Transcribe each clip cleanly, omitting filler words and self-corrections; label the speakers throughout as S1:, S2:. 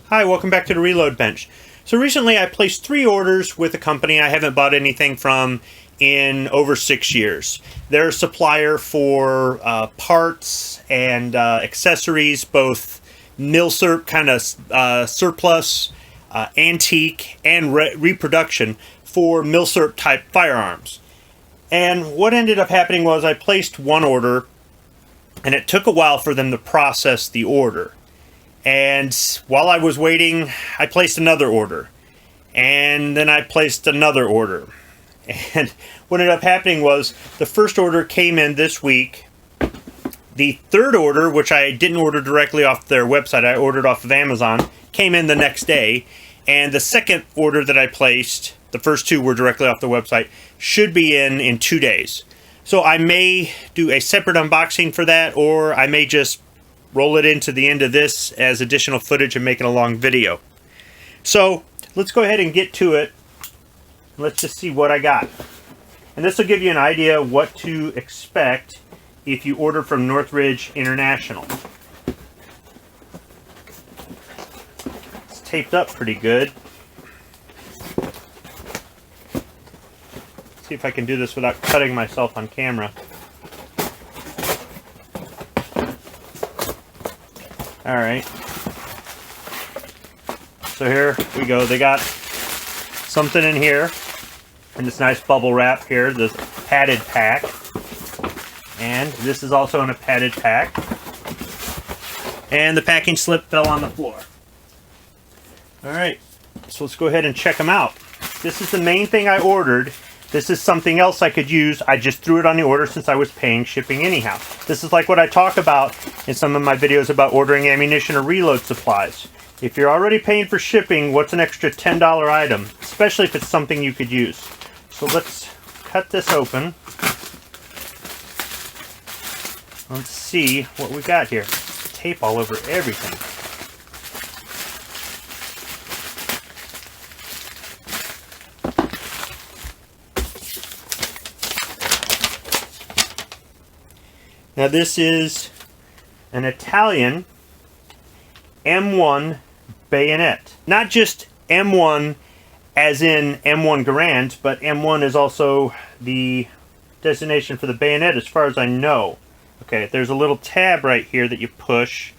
S1: Hi, welcome back to the Reload Bench. So recently I placed 3 orders with a company I haven't bought anything from in over 6 years. They're a supplier for parts and accessories, both milsurp kind of surplus, antique, and reproduction for milsurp type firearms. And what ended up happening was I placed one order and it took a while for them to process the order. And while I was waiting, I placed another order. And then I placed another order. And what ended up happening was the first order came in this week. The third order, which I didn't order directly off their website, I ordered off of Amazon, came in the next day. And the second order that I placed, the first 2 were directly off the website, should be in 2 days. So I may do a separate unboxing for that, or I may just roll it into the end of this as additional footage and make it a long video. So let's go ahead and get to it. Let's just see what I got. And this will give you an idea of what to expect if you order from Northridge International. It's taped up pretty good. Let's see if I can do this without cutting myself on camera. Alright, so here we go. They got something in here, in this nice bubble wrap here, this padded pack. And this is also in a padded pack. And the packing slip fell on the floor. Alright, so let's go ahead and check them out. This is the main thing I ordered. This is something else I could use. I just threw it on the order since I was paying shipping anyhow. This is like what I talk about in some of my videos about ordering ammunition or reload supplies. If you're already paying for shipping, what's an extra $10 item? Especially if it's something you could use. So let's cut this open. Let's see what we got here. Tape all over everything. Now this is an Italian M1 bayonet. Not just M1 as in M1 Garand, but M1 is also the designation for the bayonet as far as I know. Okay, there's a little tab right here that you push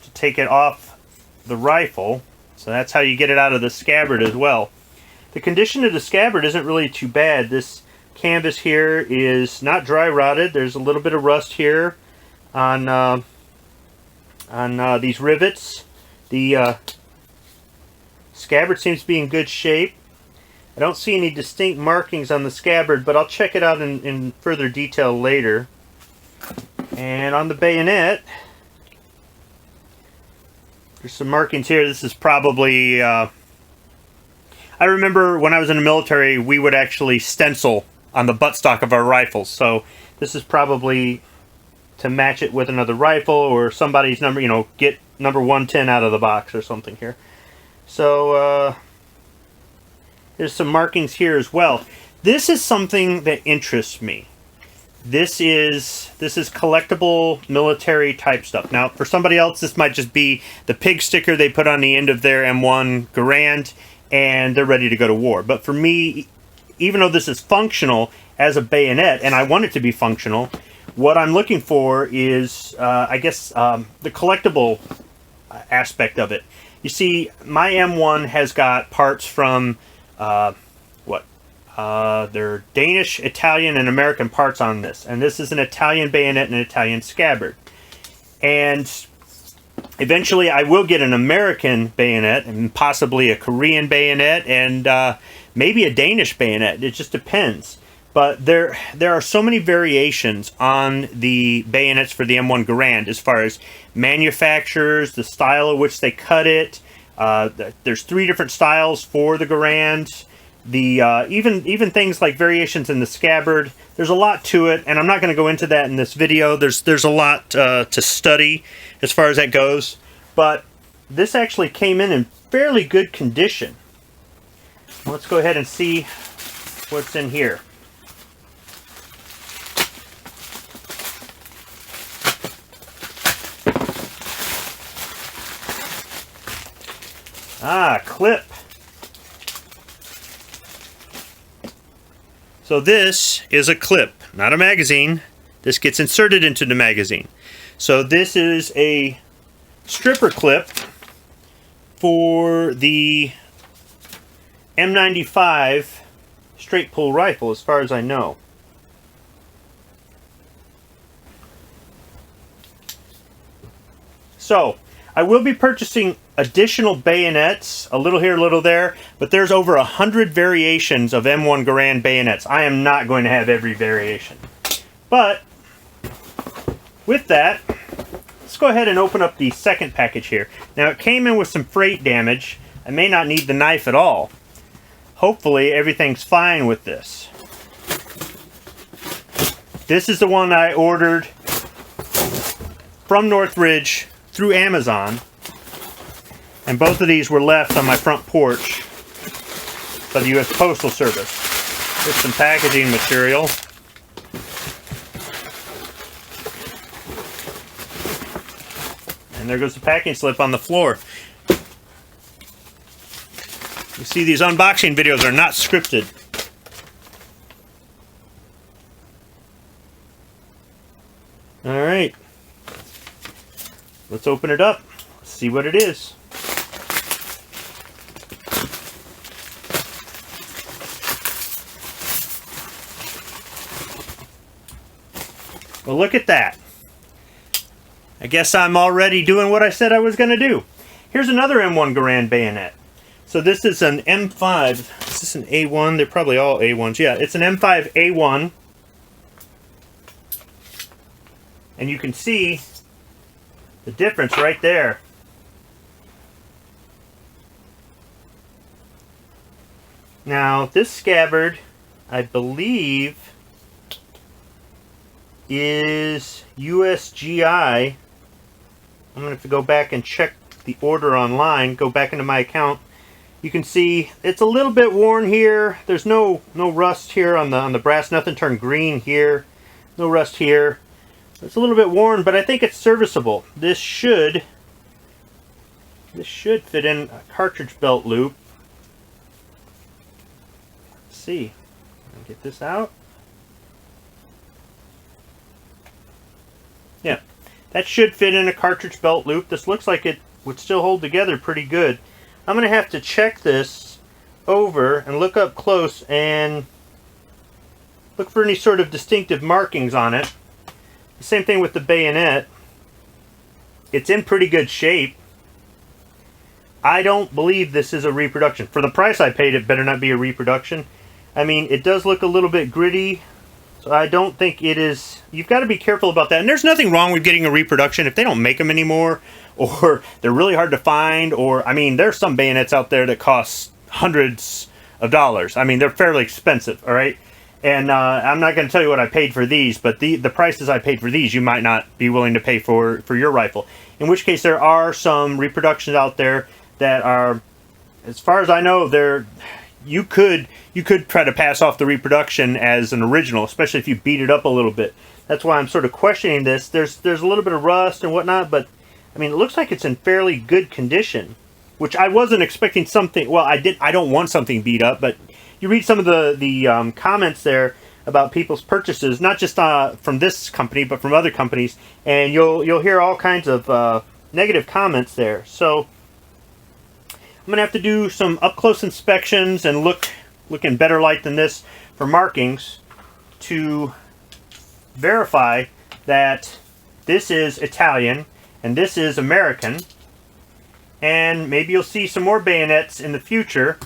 S1: to take it off the rifle. So that's how you get it out of the scabbard as well. The condition of the scabbard isn't really too bad. This canvas here is not dry rotted. There's a little bit of rust here on these rivets. The scabbard seems to be in good shape. I don't see any distinct markings on the scabbard, but I'll check it out in further detail later. And on the bayonet, there's some markings here. This is probably I remember when I was in the military, we would actually stencil on the buttstock of our rifles. So this is probably to match it with another rifle or somebody's number, you know, get number 110 out of the box or something here. So there's some markings here as well. This is something that interests me. This is collectible military type stuff. Now for somebody else this might just be the pig sticker they put on the end of their M1 Garand and they're ready to go to war. But for me, even though this is functional as a bayonet, and I want it to be functional, what I'm looking for is, I guess, the collectible aspect of it. You see, my M1 has got parts from, they're Danish, Italian, and American parts on this. And this is an Italian bayonet and an Italian scabbard. And eventually I will get an American bayonet and possibly a Korean bayonet and maybe a Danish bayonet. It just depends. But there are so many variations on the bayonets for the M1 Garand as far as manufacturers, the style of which they cut it. There's 3 different styles for the Garand. Even things like variations in the scabbard. There's a lot to it, and I'm not going to go into that in this video. There's a lot to study as far as that goes. But this actually came in fairly good condition. Let's go ahead and see what's in here. Clip. So this is a clip, not a magazine. This gets inserted into the magazine. So this is a stripper clip for the M95 straight pull rifle, as far as I know. So I will be purchasing additional bayonets, a little here, a little there, but there's over 100 variations of M1 Garand bayonets. I am not going to have every variation. But with that, let's go ahead and open up the second package here. Now it came in with some freight damage. I may not need the knife at all. Hopefully everything's fine with this. This is the one I ordered from Northridge through Amazon. And both of these were left on my front porch by the U.S. Postal Service. Here's some packaging material. And there goes the packing slip on the floor. You see, these unboxing videos are not scripted. Alright. Let's open it up. See what it is. Well, look at that. I guess I'm already doing what I said I was going to do. Here's another M1 Garand bayonet. So this is an M5. Is this an A1? They're probably all A1s. Yeah, it's an M5 A1. And you can see the difference right there. Now, this scabbard, I believe, is USGI. I'm going to have to go back and check the order online, go back into my account. You can see it's a little bit worn here. There's no rust here on the brass. Nothing turned green here. No rust here. It's a little bit worn, but I think it's serviceable. This should fit in a cartridge belt loop. Let's see. Get this out. Yeah, that should fit in a cartridge belt loop. This looks like it would still hold together pretty good. I'm going to have to check this over and look up close and look for any sort of distinctive markings on it. The same thing with the bayonet. It's in pretty good shape. I don't believe this is a reproduction. For the price I paid, it better not be a reproduction. I mean, it does look a little bit gritty. So I don't think it is. You've got to be careful about that. And there's nothing wrong with getting a reproduction if they don't make them anymore, or they're really hard to find, or, I mean, there's some bayonets out there that cost hundreds of dollars. I mean, they're fairly expensive, all right? And I'm not going to tell you what I paid for these, but the prices I paid for these, you might not be willing to pay for your rifle. In which case, there are some reproductions out there that are, as far as I know, you could try to pass off the reproduction as an original, especially if you beat it up a little bit. That's why I'm sort of questioning this. There's a little bit of rust and whatnot, but I mean, it looks like it's in fairly good condition, which I wasn't expecting something. Well, I don't want something beat up, but you read some of the comments there about people's purchases, not just from this company, but from other companies, and you'll hear all kinds of negative comments there. So I'm going to have to do some up-close inspections and look in better light than this for markings to verify that this is Italian and this is American. And maybe you'll see some more bayonets in the future.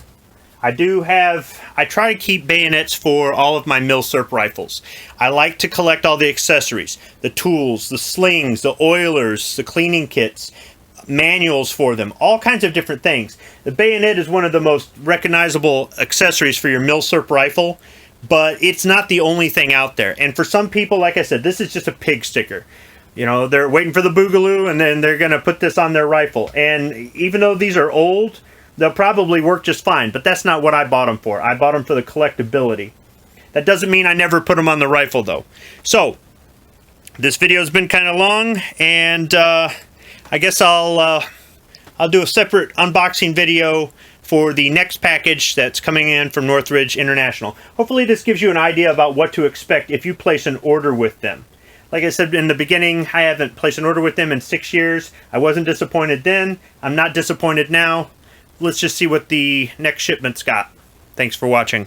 S1: I try to keep bayonets for all of my Milsurp rifles. I like to collect all the accessories, the tools, the slings, the oilers, the cleaning kits, manuals for them, all kinds of different things. The bayonet is one of the most recognizable accessories for your Milsurp rifle, but it's not the only thing out there. And for some people, like I said, this is just a pig sticker. You know, they're waiting for the boogaloo and then they're going to put this on their rifle. And even though these are old, they'll probably work just fine, but that's not what I bought them for. I bought them for the collectability. That doesn't mean I never put them on the rifle, though. So, this video has been kind of long, and I guess I'll I'll do a separate unboxing video for the next package that's coming in from Northridge International. Hopefully this gives you an idea about what to expect if you place an order with them. Like I said in the beginning, I haven't placed an order with them in 6 years. I wasn't disappointed then. I'm not disappointed now. Let's just see what the next shipment's got. Thanks for watching.